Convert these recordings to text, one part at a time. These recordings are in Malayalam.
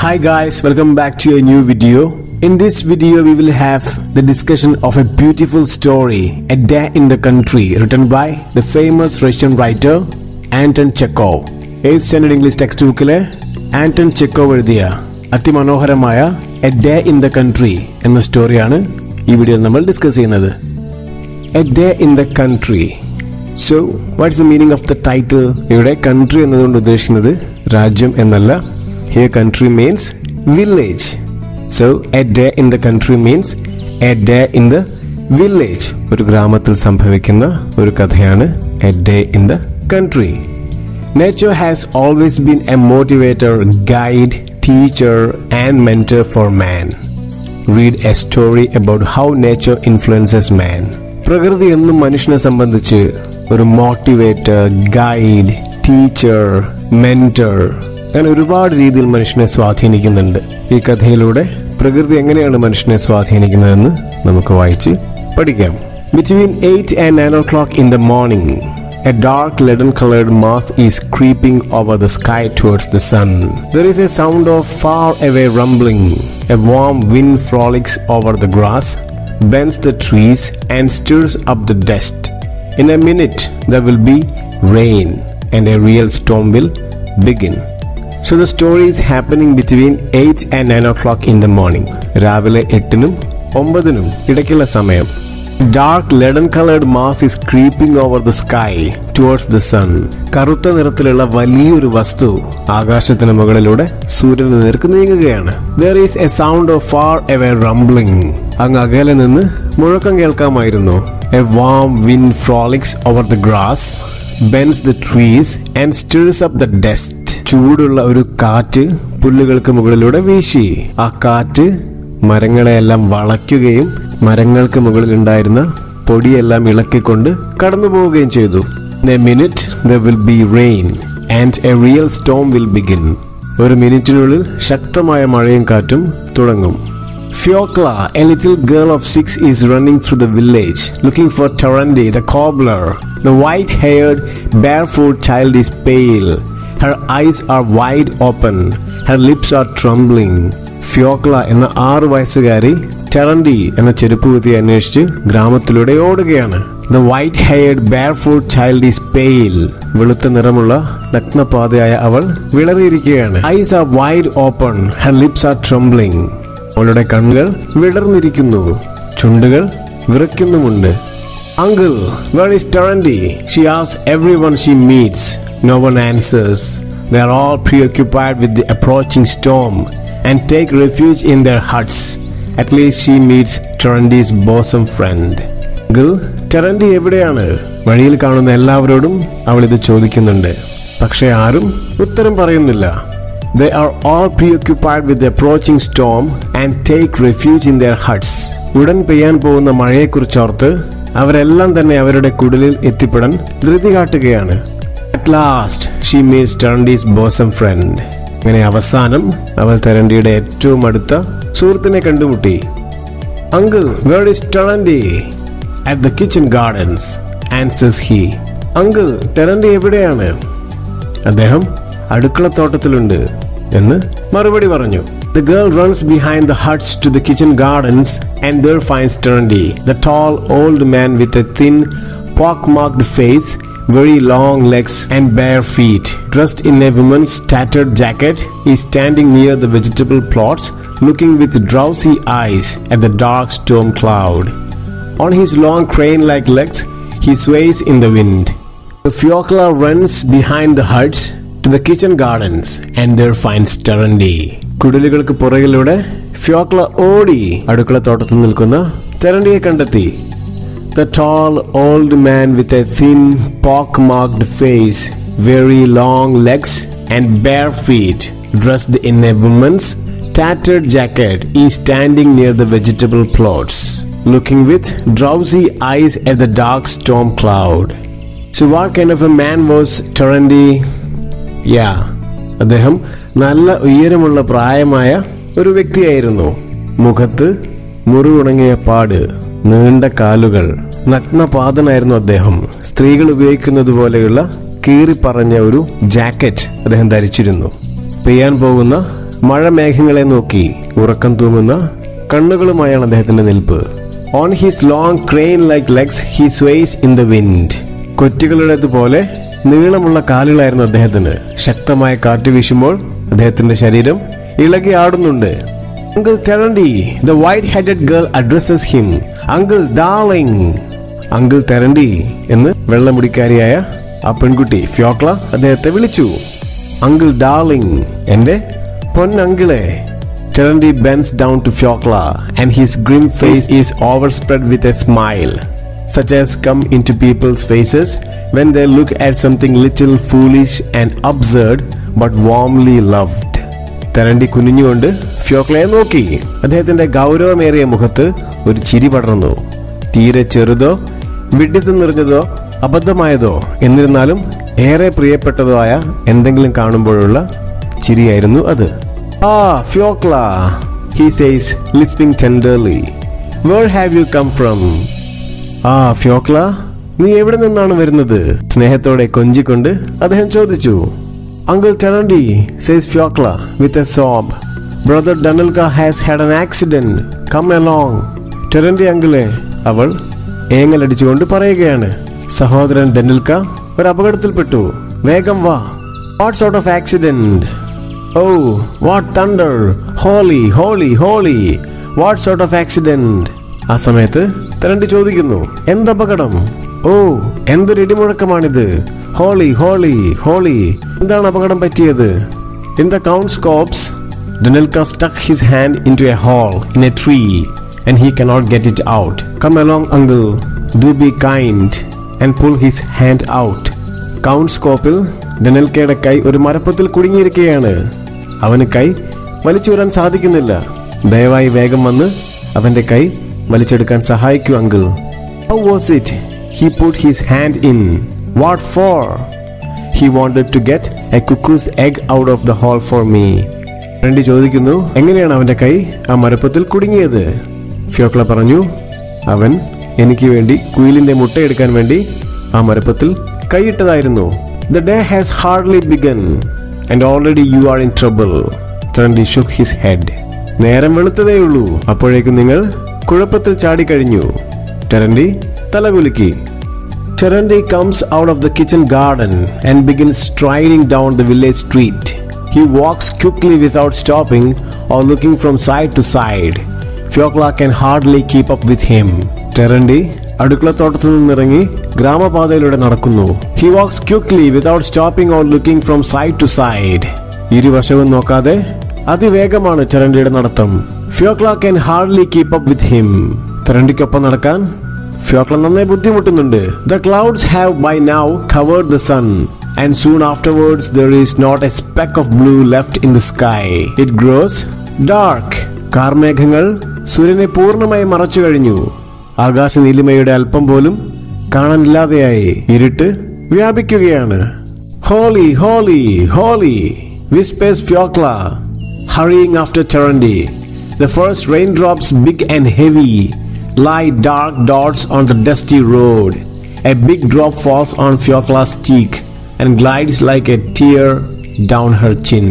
Hi guys, welcome back to a new video. In this video we will have the discussion of a beautiful story, A Day in the Country, written by the famous Russian writer Anton Chekhov. 8th standard English textbook Anton Chekhov എഴുതിയ അതിമനോഹരമായ A Day in the Country എന്ന സ്റ്റോറിയാണ് ഈ വീഡിയോയിൽ നമ്മൾ ഡിസ്കസ് ചെയ്യുന്നത്. A Day in the Country. So, what's the meaning of the title? ഇവിടെ country എന്നതുകൊണ്ട് ഉദ്ദേശിക്കുന്നത് രാജ്യം എന്നല്ല. Here country means village. So a day in the country means a day in the village. ഒരു ഗ്രാമത്തിൽ സംഭവിക്കുന്ന ഒരു കഥയാണ് A Day in the Country. Nature has always been a motivator, guide, teacher and mentor for man. Read a story about how nature influences man. പ്രകൃതി എന്നും മനുഷ്യനെ സംബന്ധിച്ച് ഒരു മോട്ടിവേറ്റർ, ഗൈഡ്, ടീച്ചർ, മെന്റർ അങ്ങനെ ഒരുപാട് രീതിയിൽ മനുഷ്യനെ സ്വാധീനിക്കുന്നുണ്ട്. ഈ കഥയിലൂടെ പ്രകൃതി എങ്ങനെയാണ് മനുഷ്യനെ സ്വാധീനിക്കുന്നതെന്ന് നമുക്ക് വായിച്ച് പഠിക്കാം. Between 8 and 9 o'clock in the morning, a dark leaden-colored mass is creeping over the sky towards the sun. There is a sound of far-away rumbling. A warm wind frolics over the grass, bends the trees, and stirs up the dust. In a minute, there will be rain, and a real storm will begin. So the story is happening between 8 and 9 o'clock in the morning. രാവിലെ 8നും 9നും ഇടയ്ക്കുള്ള സമയം. Dark leaden-colored mass is creeping over the sky towards the sun. കറുത്ത നിറത്തിലുള്ള വലിയൊരു വസ്തു ആകാശത്തിന് മുകളിലൂടെ സൂര്യന് നേർക്ക് നീങ്ങുകയാണ്. There is a sound of far-away rumbling. അങ്ങ് അകലെ നിന്ന് മുഴക്കം കേൾക്കാമായിരുന്നു. A warm wind frolics over the grass, bends the trees and stirs up the dust. ചൂടുള്ള ഒരു കാറ്റ് പുല്ലുകൾക്ക് മുകളിലൂടെ വീശി. ആ കാറ്റ് മരങ്ങളെയെല്ലാം വളയ്ക്കുകയും മരങ്ങൾക്ക് മുകളിലുണ്ടായിരുന്ന പൊടിയെല്ലാം ഇളക്കിക്കൊണ്ട് കടന്നു പോവുകയും ചെയ്തു. In a minute there will be rain and a real storm will begin. ഒരു മിനിറ്റിനുള്ളിൽ ശക്തമായ മഴയും കാറ്റും തുടങ്ങും. Fyolka, a little girl of 6, is running through the village looking for Terenty, the cobbler. The white-haired, barefoot child is pale. Her eyes are wide open. Her lips are trembling. Fyolka എന്ന 6 വയസ്സുകാരി ടെറന്റി എന്ന ചെരുപ്പുകുത്തിയെ അന്വേഷിച്ച് ഗ്രാമത്തിലൂടെ ഓടുകയാണ്. The white-haired, barefoot child is pale. വെളുത്ത നിറമുള്ള നഗ്നപാതയായ അവൾ വിളറിയിരിക്കുകയാണ്. Eyes are wide open. Her lips are trembling. അവളുടെ കണ്ണുകൾ വിടർന്നിരിക്കുന്നു, ചുണ്ടുകൾ വിറയ്ക്കുന്നുമുണ്ട്. Uncle, where is Terenty? She asks everyone she meets. No one answers. They are all preoccupied with the approaching storm and take refuge in their huts. At least she meets Terenty's bosom friend. Uncle, Terenty എവിടെയാണ്? വഴിയിൽ കാണുന്ന എല്ലാവരോടും അവൾ ഇത് ചോദിക്കുന്നുണ്ട്. പക്ഷേ ആരും ഉത്തരം പറയുന്നില്ല. They are all preoccupied with the approaching storm and take refuge in their huts. ഉടൻ പെയ്യാൻ പോകുന്ന മഴയെക്കുറിച്ചോർത്ത് അവരെല്ലാം തന്നെ അവരുടെ കുടിലിൽ എത്തിപ്പെടാൻ ധൃതി കാട്ടുകയാണ്. At last she meets Terenty's bosom friend. അങ്ങനെ അവസാനം അവൾ തെരണ്ടിയുടെ ഏറ്റവും അടുത്ത സുഹൃത്തിനെ കണ്ടുമുട്ടി. Uncle, where is Terenty? At the kitchen gardens, answers he. Uncle, Terenty എവിടെയാണ്? അദ്ദേഹം അടുക്കളത്തോട്ടത്തിലുണ്ട് എന്ന് മറുപടി പറഞ്ഞു. The girl runs behind the huts to the kitchen gardens and there finds Terenty, the tall old man with a thin, pock-marked face, very long legs and bare feet. Dressed in a woman's tattered jacket, he is standing near the vegetable plots, looking with drowsy eyes at the dark storm cloud. On his long crane-like legs, he sways in the wind. The Fyolka runs behind the huts to the kitchen gardens and there finds Terenty. കുടിലുകൾക്ക് പുറകിലൂടെ ഫ്യോക്ല ഓടി അടുക്കളത്തോട്ടത്തിൽ നിൽക്കുന്ന ടെറന്റിയെ കണ്ടെത്തി. The tall old man with a thin, pock-marked face, very long legs and bare feet, dressed in a woman's tattered jacket, is standing near the vegetable plots, looking with drowsy eyes at the dark storm cloud. So what kind of a man was Terenty? Yeah, അദ്ദേഹം നല്ല ഉയരമുള്ള പ്രായമായ ഒരു വ്യക്തിയായിരുന്നു. മുഖത്ത് മുറിവുണങ്ങിയ പാട്, നീണ്ട കാലുകൾ, നഗ്നപാതനായിരുന്നു അദ്ദേഹം. സ്ത്രീകൾ ഉപയോഗിക്കുന്നത് പോലെയുള്ള കീറിപ്പറഞ്ഞ ഒരു ജാക്കറ്റ് അദ്ദേഹം ധരിച്ചിരുന്നു. പെയ്യാൻ പോകുന്ന മഴമേഘങ്ങളെ നോക്കി ഉറക്കം തൂങ്ങുന്ന കണ്ണുകളുമായാണ് അദ്ദേഹത്തിന്റെ നിൽപ്പ്. On his long crane-like legs he sways in the wind. കൊറ്റികളുടേതുപോലെ നീളമുള്ള കാലുകളായിരുന്നു അദ്ദേഹത്തിന്. ശക്തമായ കാറ്റ് വീശുമ്പോൾ അദ്ദേഹത്തിന്റെ ശരീരം ഇളകി ആടുന്നുണ്ട്. Uncle Terenty, the white-headed girl addresses him. Uncle darling. Uncle Terenty എന്ന് വെള്ളമുടിക്കാരിയായ ആ പെൺകുട്ടി ഫ്യോക്ല അദ്ദേഹത്തെ വിളിച്ചു. Uncle darling, എന്റെ പൊന്നങ്കിളെ. Terenty bends down to Fyokla and his grim face is overspread with a smile, such as come into people's faces when they look at something little foolish and absurd but warmly loved. Terenty കുനിഞ്ഞുകൊണ്ട് ഫ്യോക്ലയെ നോക്കി. അദ്ദേഹത്തിന്റെ ഗൗരവമേറിയ മുഖത്ത് ഒരു ചിരി പടർന്നു. തീരെ ചെറുതോ വിഡ്ഢിത്തം നിറഞ്ഞതോ അബദ്ധമായതോ എന്നിരുന്നാലും ഏറെ പ്രിയപ്പെട്ടതോ ആയ എന്തെങ്കിലും കാണുമ്പോഴുള്ള ചിരിയായിരുന്നു അത്. Ah, Fyokla, he says, lisping tenderly. Where have you come from? Ah, Fyokla, നീ എവിടെ നിന്നാണ് വരുന്നത്? സ്നേഹത്തോടെ കൊഞ്ചിക്കൊണ്ട് അദ്ദേഹം ചോദിച്ചു. Uncle Terenty, says Fyokla with a sob. Brother Danilka has had an accident. Come along. Terenty uncle, അവൾ ഏങ്ങലടിച്ചുകൊണ്ട് പറയുകയാണ്. സഹോദരൻ ഡനിൽക്ക ഒരു അപകടത്തിൽപ്പെട്ടു. വേഗം വാ. What sort of accident? Oh, what thunder! Holy, holy, holy! What sort of accident? ആ സമയത്ത് തെരണ്ടി ചോദിക്കുന്നു, എന്തപകടം? ഓ, എന്തൊരു ഇടിമുഴക്കമാണിത്! Holy, holy, holy! എന്താണ് അപകടം പറ്റിയത്? In the count's corpse, Danilka stuck his hand into a hole in a tree and he cannot get it out. Come along, uncle. Do be kind and pull his hand out. Count's corpil ഡെനിൽക്കയുടെ കൈ ഒരു മരപ്പത്തിൽ കുടുങ്ങിയിരിക്കുകയാണ്. അവന് കൈ വലിച്ചൂരാൻ സാധിക്കുന്നില്ല. ദയവായി വേഗം വന്ന് അവന്റെ കൈ വലിച്ചെടുക്കാൻ സഹായിക്കൂ uncle. How was it? He put his hand in. What for? He wanted to get a cuckoo's egg out of the hole for me. Friend ചോദിക്കുന്നു, എങ്ങനെയാണ് അവന്റെ കൈ ആ മരപ്പത്തിൽ കുടുങ്ങിയത്? ഫ്യോക്ല പറഞ്ഞു, അവൻ എനിക്ക് വേണ്ടി കുയിലിന്റെ മുട്ടയെടുക്കാൻ വേണ്ടി ആ മരപ്പത്തിൽ കൈയിട്ടതായിരുന്നു. The day has hardly begun and already you are in trouble. Terenty shook his head. നേരം വെളുത്തതേയുള്ളൂ, അപ്പോഴേക്കും നിങ്ങൾ കുഴപ്പത്തിൽ ചാടിക്കഴിഞ്ഞു. Terenty തലകുലുക്കി. Terenty comes out of the kitchen garden and begins striding down the village street. He walks quickly without stopping or looking from side to side. Fyokla can hardly keep up with him. Terenty അടുക്കളത്തോട്ടത്തു നിന്നിറങ്ങി ഗ്രാമപാതയിലൂടെ നടക്കുന്നു. He walks quickly without stopping or looking from side to side. ഇരുവശവും നോക്കാതെ അതിവേഗമാണ് ടെറന്റിയുടെ നടത്തം. Fyokla can hardly keep up with him. ടെറന്റിക്കൊപ്പം നടക്കാൻ ഫ്യോക്ല നന്നായി ബുദ്ധിമുട്ടുന്നുണ്ട്. The clouds have by now covered the sun and soon afterwards there is not a speck of blue left in the sky. It grows dark. കാർമേഘങ്ങൾ സൂര്യനെ പൂർണ്ണമായി മറച്ചു കഴിഞ്ഞു. ആകാശ നീലിമയുടെ അല്പം പോലും കാണാനില്ലാതെയായി. ഇരുട്ട് വ്യാപിക്കുകയാണ്. Holy, holy, holy, whispers Fyokla, hurrying after Terenty. The first raindrops, big and heavy, lie dark dots on the dusty road. A big drop falls on Fyokla's cheek and glides like a tear down her chin.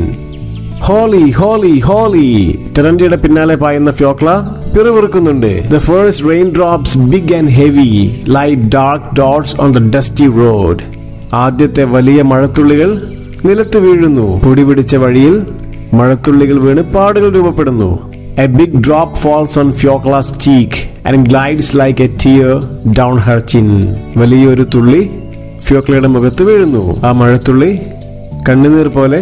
Holy, holy, holy! ടെറന്റിയുടെ പിന്നാലെ പായുന്ന ഫ്യോക്ല പിറുപിറുക്കുന്നുണ്ട്. The first raindrops, big and heavy, lie dark dots on the dusty road. ആദ്യത്തെ വലിയ മഴത്തുള്ളികൾ നിലത്ത് വീഴുന്നു. പൊടി പിടിച്ച വഴിയിൽ മഴത്തുള്ളികൾ വീണ് പാടുകൾ രൂപപ്പെടുന്നു. A big drop falls on Fyokla's cheek and glides like a tear down her chin. വലിയൊരു തുള്ളി ഫ്യോക്ലയുടെ മുഖത്ത് വീഴുന്നു. ആ മഴത്തുള്ളി കണ്ണുനീർ പോലെ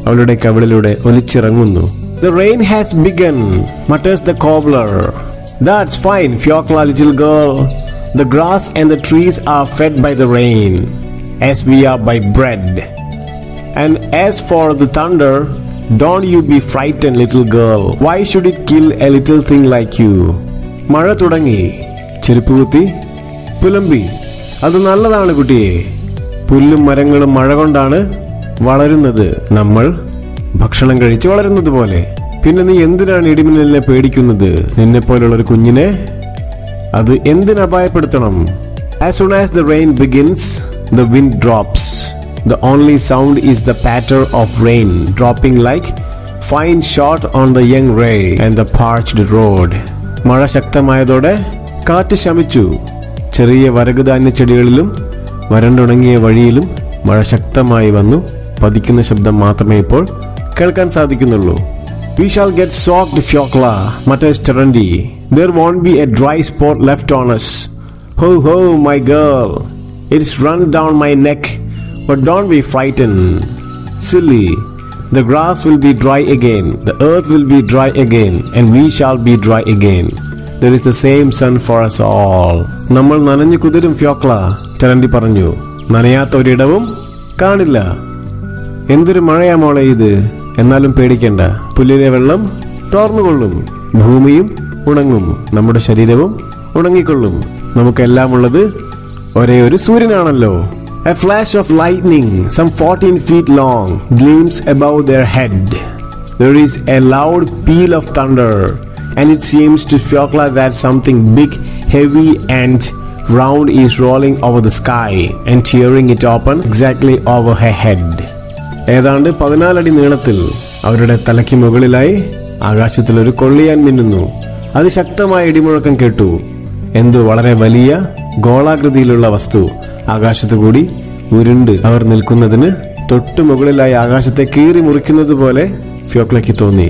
അവളുടെ കവിളിലൂടെ ഒലിച്ചിറങ്ങുന്നു. The rain has begun, mutters the cobbler. That's fine, Fyokla, little girl. The grass and the trees are fed by the rain, as we are by bread. And as for the thunder, don't you be frightened, little girl. Why should it kill a little thing like you? മഴ തുടങ്ങി. ചെരുപ്പുകുത്തി പുലമ്പി. അത് നല്ലതാണ് കുട്ടിയെ. പുല്ലും മരങ്ങളും മഴ കൊണ്ടാണ് വളരുന്നത്. നമ്മൾ ഭക്ഷണം കഴിച്ച് വളരുന്നത് പോലെ. പിന്നെ നീ എന്തിനാണ് ഇടിമിന്നലിനെ പേടിക്കുന്നത്? നിന്നെ പോലുള്ള ഒരു കുഞ്ഞിനെ അത് എന്തിന് അപായപ്പെടുത്തണം? As soon as the rain begins, the wind drops. The only sound is the patter of rain dropping like fine shot on the young ray and the parched road. മഴ ശക്തമായതോടെ കാറ്റ് ശമിച്ചു. ചെറിയ വരകുധാന്യ ചെടികളിലും വരണ്ടുണങ്ങിയ വഴിയിലും മഴ ശക്തമായി വന്നു പതിക്കുന്ന ശബ്ദം മാത്രമേ ഇപ്പോൾ കേൾക്കാൻ സാധിക്കുന്നുള്ളൂ. We shall get soaked, Fyokla, mutters Terenty. There won't be a dry spot left on us. Ho ho, my girl. It's run down my neck, but don't be frightened. Silly. The grass will be dry again, the earth will be dry again, and we shall be dry again. There is the same sun for us all. നമ്മൾ നനഞ്ഞു കുതിരും ഫ്യോക്ല, Terenty പറഞ്ഞു. നനയാത്ത ഒരിടവും കാണില്ല. എന്തൊരു മഴയാ മോളെ ഇത്. എന്നാലും പേടിക്കണ്ട, പുല്ലിലെ വെള്ളം തോർന്നുകൊള്ളും, ഭൂമിയും ഉണങ്ങും, നമ്മുടെ ശരീരവും ഉണങ്ങിക്കൊള്ളും. നമുക്കെല്ലാം ഉള്ളത് ഒരേ ഒരു സൂര്യനാണല്ലോ. A flash of lightning, some 14 feet long, gleams above their head. There is a loud peal of thunder, and it seems to Fyokla that something big, heavy and round is rolling over the sky and tearing it open exactly over her head. ഏതാണ്ട് 14 അടി നീളത്തിൽ അവരുടെ തലയ്ക്ക് മുകളിലായി ആകാശത്തിലൊരു കൊള്ളിയാൻ മിന്നുന്നു. അതിശക്തമായ ഇടിമുഴക്കം കേട്ടു. എന്തോ വളരെ വലിയ ഗോളാകൃതിയിലുള്ള വസ്തു ആകാശത്തുകൂടി ഉരുണ്ട് അവർ നിൽക്കുന്നതിന് തൊട്ടു മുകളിലായി ആകാശത്തെ കീറി മുറിക്കുന്നത് പോലെ ഫ്യോക്ലയ്ക്ക് തോന്നി.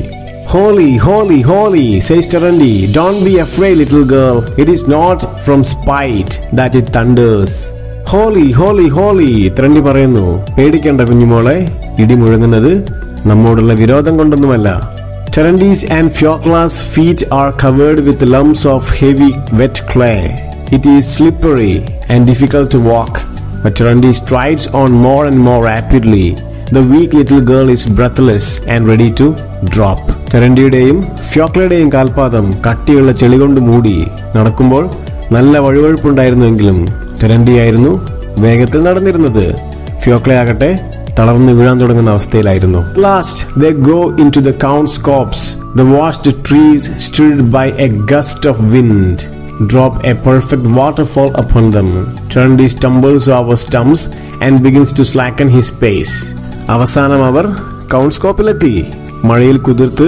Holy, holy, holy, says Terenty. Don't be afraid, little girl. It is not from spite that it thunders. Holy, holy, holy, Terenty പറയുന്നു. പേടിക്കണ്ട കുഞ്ഞുമോളെ, ഇടി മുഴങ്ങുന്നത് നമ്മോടുള്ള വിരോധം കൊണ്ടൊന്നുമല്ല. Terenty's and Fyokla's feet are covered with lumps of heavy wet clay. It is slippery and difficult to walk, but Terenty strides on more and more rapidly. The weak little girl is breathless and ready to drop. Terentyയുടെയും ഫ്യോക്ലയുടെയും കാൽപാദം കട്ടിയുള്ള ചെളി കൊണ്ട് മൂടി. നടക്കുമ്പോൾ നല്ല വഴുവഴുപ്പുണ്ടായിരുന്നുവെങ്കിലും Terenty ആയിരുന്നു വേഗത്തിൽ നടന്നിരുന്നത്. ഫ്യോക്ലയാകട്ടെ തളർന്നു വീഴാൻ തുടങ്ങുന്ന അവസ്ഥയിലായിരുന്നു. Last they go into the count's copse. The washed trees stirred by a gust of wind drop a perfect waterfall upon them. Terenty stumbles over stumps and begins to slacken his pace. അവസാനം അവർ കൗൺസ്കോപ്പിലെത്തി. മഴയിൽ കുതിർത്ത്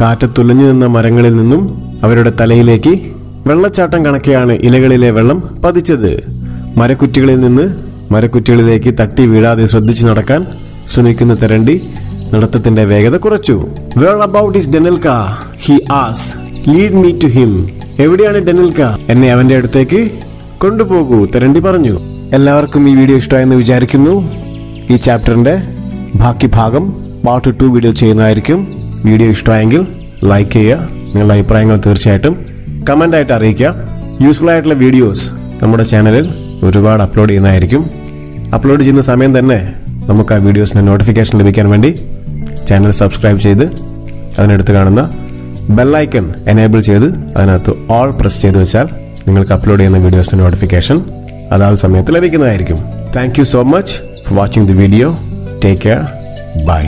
കാറ്റത്തുലഞ്ഞു നിന്ന മരങ്ങളിൽ നിന്നും അവരുടെ തലയിലേക്ക് വെള്ളച്ചാട്ടം കണക്കെയാണ് ഇലകളിലെ വെള്ളം പതിച്ചത്. മരക്കുറ്റികളിൽ നിന്ന് മരക്കുറ്റികളിലേക്ക് തട്ടി വീഴാതെ ശ്രദ്ധിച്ചു നടക്കാൻ ശ്രമിക്കുന്ന Terenty നടത്തത്തിന്റെ വേഗത കുറച്ചു. Where about is Danilka? He asked. Lead me to him. എവിടെയാണ് ഡെനിൽക്ക? എന്നെ അവന്റെ അടുത്തേക്ക് കൊണ്ടുപോകൂ, Terenty പറഞ്ഞു. എല്ലാവർക്കും ഈ വീഡിയോ ഇഷ്ടമായെന്ന് വിചാരിക്കുന്നു. ഈ ചാപ്റ്ററിന്റെ ബാക്കി ഭാഗം പാർട്ട് 2 വീഡിയോ ചെയ്യുന്നതായിരിക്കും. വീഡിയോ ഇഷ്ടമായെങ്കിൽ ലൈക്ക് ചെയ്യുക. നിങ്ങളുടെ അഭിപ്രായങ്ങൾ തീർച്ചയായിട്ടും കമന്റ് ആയിട്ട് അറിയിക്കുക. യൂസ്ഫുൾ ആയിട്ടുള്ള വീഡിയോസ് നമ്മുടെ ചാനലിൽ ഒരുപാട് അപ്ലോഡ് ചെയ്യുന്നതായിരിക്കും. അപ്ലോഡ് ചെയ്യുന്ന സമയം തന്നെ നമുക്ക് ആ വീഡിയോസിന്റെ നോട്ടിഫിക്കേഷൻ ലഭിക്കാൻ വേണ്ടി ചാനൽ സബ്സ്ക്രൈബ് ചെയ്ത് അതിനടുത്ത് കാണുന്ന ബെല്ലൈക്കൺ എനേബിൾ ചെയ്ത് അതിനകത്ത് ഓൾ പ്രസ് ചെയ്ത് വെച്ചാൽ നിങ്ങൾക്ക് അപ്ലോഡ് ചെയ്യുന്ന വീഡിയോസിന്റെ നോട്ടിഫിക്കേഷൻ അതാത് സമയത്ത് ലഭിക്കുന്നതായിരിക്കും. Thank you so much for watching the video. Take care. By.